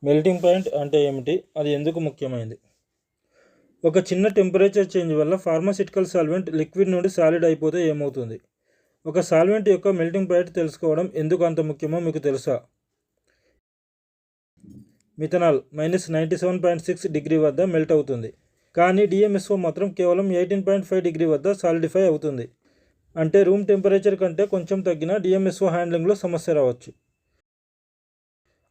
Melting point అంటే ఏమిటి, అది ఎందుకు ముఖ్యమైనది? ఒక చిన్న టెంపరేచర్ చేంజ్ వల్ల ఫార్మాసిటికల్ సాల్వెంట్ లిక్విడ్ నుండి సాలిడ్ అయిపోతే ఏమవుతుంది? ఒక సాల్వెంట్ యొక్క మెల్టింగ్ పాయింట్ తెలుసుకోవడం ఎందుకు అంత ముఖ్యమో మీకు తెలుసా? మిథనాల్ -97.6 డిగ్రీ వద్ద మెల్ట్ అవుతుంది, కానీ డిఎంఎస్ఓ మాత్రం కేవలం 18.5 డిగ్రీ వద్ద సాలిడిఫై అవుతుంది. అంటే రూమ్ టెంపరేచర్ కంటే కొంచెం తగ్గిన డిఎంఎస్ఓ హ్యాండ్లింగ్లో సమస్య రావచ్చు.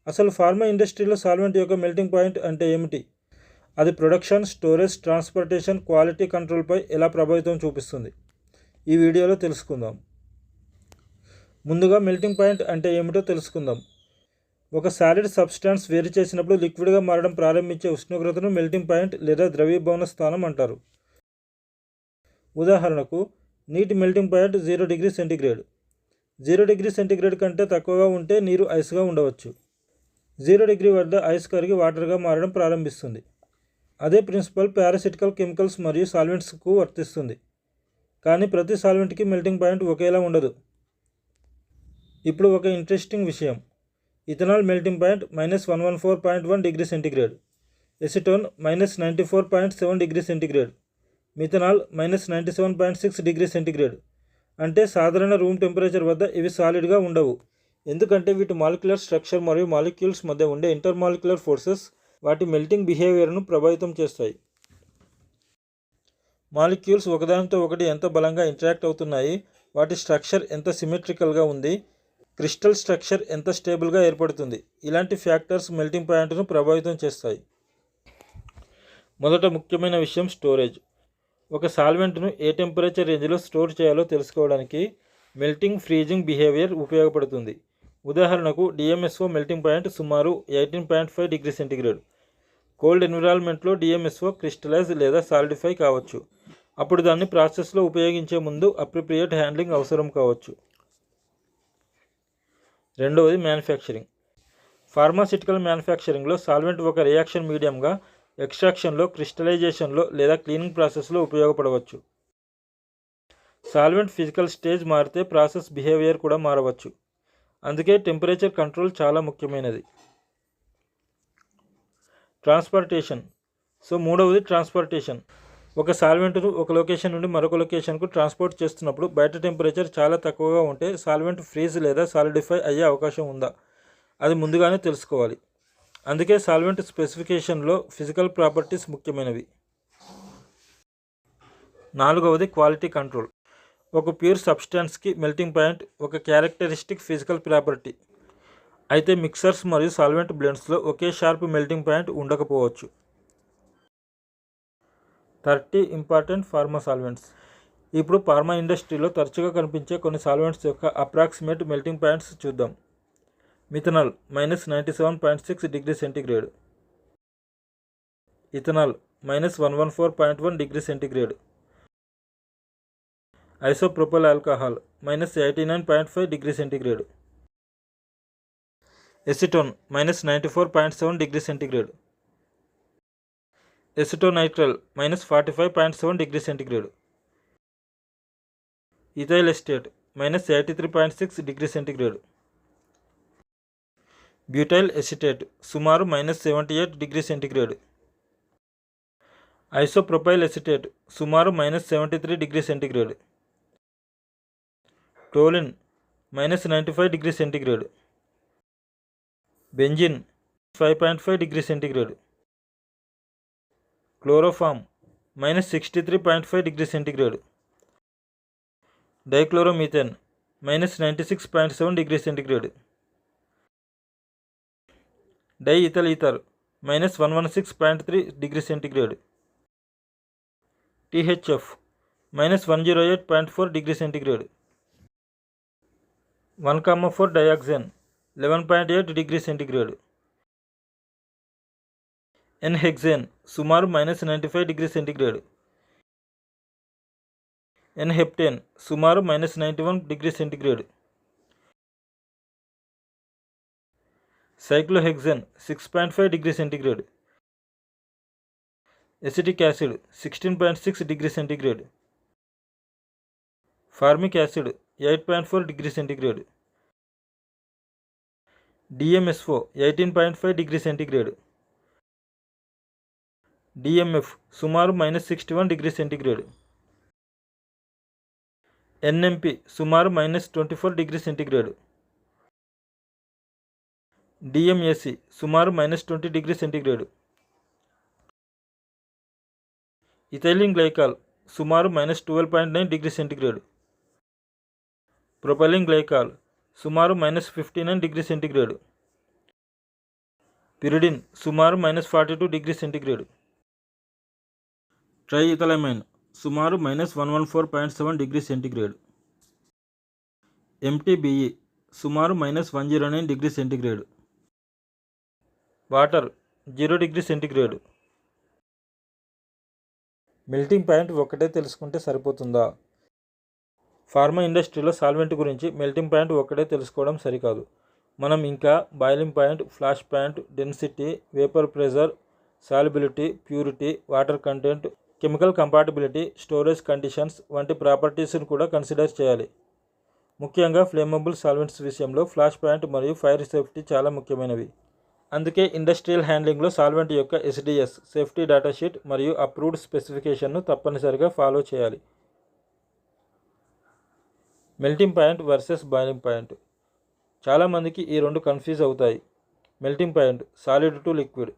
అసలు ఫార్మా ఇండస్ట్రీలో సాల్వెంట్ యొక్క మెల్టింగ్ పాయింట్ అంటే ఏమిటి? అది ప్రొడక్షన్, స్టోరేజ్, ట్రాన్స్పోర్టేషన్, క్వాలిటీ కంట్రోల్పై ఎలా ప్రభావితం చూపిస్తుంది? ఈ వీడియోలో తెలుసుకుందాం. ముందుగా మెల్టింగ్ పాయింట్ అంటే ఏమిటో తెలుసుకుందాం. ఒక సాలిడ్ సబ్స్టాన్స్ వేరు చేసినప్పుడు లిక్విడ్గా మారడం ప్రారంభించే ఉష్ణోగ్రతను మెల్టింగ్ పాయింట్ లేదా ద్రవీభవన స్థానం అంటారు. ఉదాహరణకు నీటి melting point 0 degree centigrade. 0 degree centigrade కంటే తక్కువగా ఉంటే నీరు ఐస్గా ఉండవచ్చు. 0 డిగ్రీ వద్ద ఐస్ కరిగి వాటర్గా మారడం ప్రారంభిస్తుంది. అదే ప్రిన్సిపల్ పారాసిటికల్ కెమికల్స్ మరియు సాల్వెంట్స్కు వర్తిస్తుంది. కానీ ప్రతి సాల్వెంట్కి మెల్టింగ్ పాయింట్ ఒకేలా ఉండదు. ఇప్పుడు ఒక ఇంట్రెస్టింగ్ విషయం. Ethanol melting point -114.1 degree centigrade, acetone -94.7 degree centigrade, methanol -97.6 degree centigrade. అంటే సాధారణ రూమ్ టెంపరేచర్ వద్ద ఇవి సాలిడ్గా ఉండవు. ఎందుకంటే వీటి మాలిక్యులర్ స్ట్రక్చర్ మరియు మాలిక్యూల్స్ మధ్య ఉండే ఇంటర్మాలిక్యులర్ ఫోర్సెస్ వాటి మెల్టింగ్ బిహేవియర్ను ప్రభావితం చేస్తాయి. మాలిక్యూల్స్ ఒకదానితో ఒకటి ఎంత బలంగా ఇంటరాక్ట్ అవుతున్నాయి, వాటి స్ట్రక్చర్ ఎంత సిమెట్రికల్గా ఉంది, క్రిస్టల్ స్ట్రక్చర్ ఎంత స్టేబుల్గా ఏర్పడుతుంది, ఇలాంటి ఫ్యాక్టర్స్ మెల్టింగ్ పాయింట్ను ప్రభావితం చేస్తాయి. మొదట ముఖ్యమైన విషయం స్టోరేజ్. ఒక సాల్వెంట్ను ఏ టెంపరేచర్ రేంజ్లో స్టోర్ చేయాలో తెలుసుకోవడానికి మెల్టింగ్ ఫ్రీజింగ్ బిహేవియర్ ఉపయోగపడుతుంది. ఉదాహరణకు డిఎంఎస్ఓ మెల్టింగ్ పాయింట్ సుమారు 18.5 డిగ్రీ సెంటీగ్రేడ్. కోల్డ్ ఎన్విరాన్మెంట్లో డిఎంఎస్ఓ క్రిస్టలైజ్ లేదా సాలిడిఫై కావచ్చు. అప్పుడు దాన్ని ప్రాసెస్లో ఉపయోగించే ముందు అప్రోప్రియేట్ హ్యాండ్లింగ్ అవసరం కావచ్చు. రెండవది మ్యానుఫ్యాక్చరింగ్. ఫార్మాసిటికల్ మ్యానుఫ్యాక్చరింగ్లో సాల్వెంట్ ఒక రియాక్షన్ మీడియంగా ఎక్స్ట్రాక్షన్లో, క్రిస్టలైజేషన్లో లేదా క్లీనింగ్ ప్రాసెస్లో ఉపయోగపడవచ్చు. సాల్వెంట్ ఫిజికల్ స్టేజ్ మారితే ప్రాసెస్ బిహేవియర్ కూడా మారవచ్చు. అందుకే టెంపరేచర్ కంట్రోల్ చాలా ముఖ్యమైనది. ట్రాన్స్పోర్టేషన్. మూడవది ట్రాన్స్పోర్టేషన్. ఒక సాల్వెంట్ను ఒక లొకేషన్ నుండి మరొక లొకేషన్కు ట్రాన్స్పోర్ట్ చేస్తున్నప్పుడు బయట టెంపరేచర్ చాలా తక్కువగా ఉంటే సాల్వెంట్ ఫ్రీజ్ లేదా సాలిడిఫై అయ్యే అవకాశం ఉందా, అది ముందుగానే తెలుసుకోవాలి. అందుకే సాల్వెంట్ స్పెసిఫికేషన్లో ఫిజికల్ ప్రాపర్టీస్ ముఖ్యమైనవి. నాలుగవది క్వాలిటీ కంట్రోల్. ఒక ప్యూర్ సబ్స్టాన్స్కి మెల్టింగ్ పాయింట్ ఒక క్యారెక్టరిస్టిక్ ఫిజికల్ ప్రాపర్టీ. అయితే మిక్సర్స్ మరియు సాల్వెంట్ బ్లెండ్స్లో ఒకే షార్ప్ మెల్టింగ్ పాయింట్ ఉండకపోవచ్చు. 30 ఇంపార్టెంట్ ఫార్మా సాల్వెంట్స్. ఇప్పుడు ఫార్మా ఇండస్ట్రీలో తరచుగా కనిపించే కొన్ని సాల్వెంట్స్ యొక్క అప్రాక్సిమేట్ మెల్టింగ్ పాయింట్స్ చూద్దాం. Methanol -97.6 degree centigrade, ethanol -114.1 degree centigrade, isopropyl alcohol -89.5 degree centigrade, acetone -94.7 degree centigrade, acetonitrile -45.7 degree centigrade, ethyl acetate -83.6 degree centigrade, butyl acetate సుమారు -78 degree centigrade, isopropyl acetate సుమారు -73 degree centigrade, toluene -95 degree centigrade, benzene 5.5 degree centigrade, chloroform -63.5 degree centigrade, dichloromethane -96.7 degree centigrade, diethyl ether -116.3 degree centigrade, THF -108.4 degree centigrade, 1,4 dioxane 11.8 degree centigrade, n hexane సుమారు -95 degree centigrade, n heptane సుమారు -91 degree centigrade, cyclohexane 6.5 degree centigrade, acetic acid 16.6 degree centigrade, formic acid 8.4 degree centigrade, DMSO 18.5 degree centigrade. DMF సుమారు -61 degree centigrade. NMP సుమారు -24 degree centigrade. డిఎంఏసి సుమారు -20 degree centigrade. Ethylene glycol సుమారు -12.9 degree centigrade. Propylene glycol సుమారు -59 degree centigrade. Pyridine సుమారు -42 degree centigrade. ట్రైఇథైలమైన్ సుమారు -114.7 degree centigrade. ఎంటీబీఈ సుమారు -109 degree centigrade. Water 0 degree centigrade. Melting point ఒక్కటే తెలుసుకుంటే సరిపోతుందా? ఫార్మా ఇండస్ట్రీలో సాల్వెంట్ గురించి మెల్టింగ్ పాయింట్ ఒక్కటే తెలుసుకోవడం సరికాదు. మనం ఇంకా boiling point, flash point, density, vapour pressure, solubility, purity, water content, chemical compatibility, storage conditions వంటి ప్రాపర్టీస్ని కూడా కన్సిడర్ చేయాలి. ముఖ్యంగా ఫ్లేమబుల్ సాల్వెంట్స్ విషయంలో ఫ్లాష్ పాయింట్ మరియు ఫైర్ సేఫ్టీ చాలా ముఖ్యమైనవి. అందుకే ఇండస్ట్రియల్ హ్యాండ్లింగ్లో సాల్వెంట్ యొక్క ఎస్డిఎస్ సేఫ్టీ డేటా షీట్ మరియు అప్రూవ్డ్ స్పెసిఫికేషన్ను తప్పనిసరిగా ఫాలో చేయాలి. Melting point versus boiling point. చాలామందికి ఈ రెండు కన్ఫ్యూజ్ అవుతాయి. Melting point solid to liquid,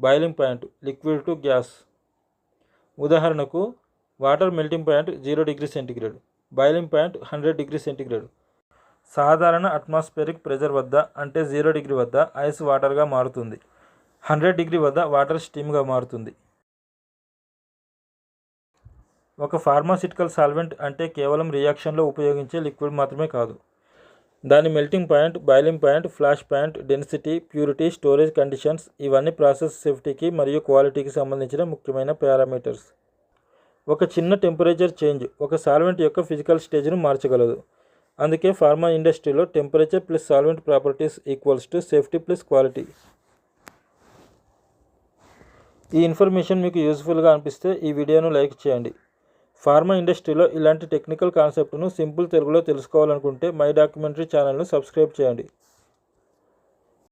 boiling point liquid to gas. ఉదాహరణకు water melting point 0 degree centigrade, boiling point 100 degree centigrade. సాధారణ అట్మాస్ఫియరిక్ ప్రెజర్ వద్ద అంటే 0 డిగ్రీ వద్ద ఐస్ వాటర్గా మారుతుంది. 100 డిగ్రీ వద్ద వాటర్ స్టీమ్గా మారుతుంది. ఒక ఫార్మాసిటికల్ సాల్వెంట్ అంటే కేవలం రియాక్షన్లో ఉపయోగించే లిక్విడ్ మాత్రమే కాదు. దాని melting point, boiling point, flash point, density, purity, storage conditions ఇవన్నీ ప్రాసెస్ సేఫ్టీకి మరియు క్వాలిటీకి సంబంధించిన ముఖ్యమైన పారామీటర్స్. ఒక చిన్న టెంపరేచర్ చేంజ్ ఒక సాల్వెంట్ యొక్క ఫిజికల్ స్టేజ్ను మార్చగలదు. అందుకే ఫార్మా ఇండస్ట్రీలో temperature plus solvent properties equals to safety plus quality. ఈ ఇన్ఫర్మేషన్ మీకు యూస్ఫుల్గా అనిపిస్తే ఈ వీడియోను లైక్ చేయండి. ఫార్మా ఇండస్ట్రీలో ఇలాంటి టెక్నికల్ కాన్సెప్ట్ను సింపుల్ తెలుగులో తెలుసుకోవాలనుకుంటే మై డాక్యుమెంటరీ ఛానల్ను సబ్స్క్రైబ్ చేయండి.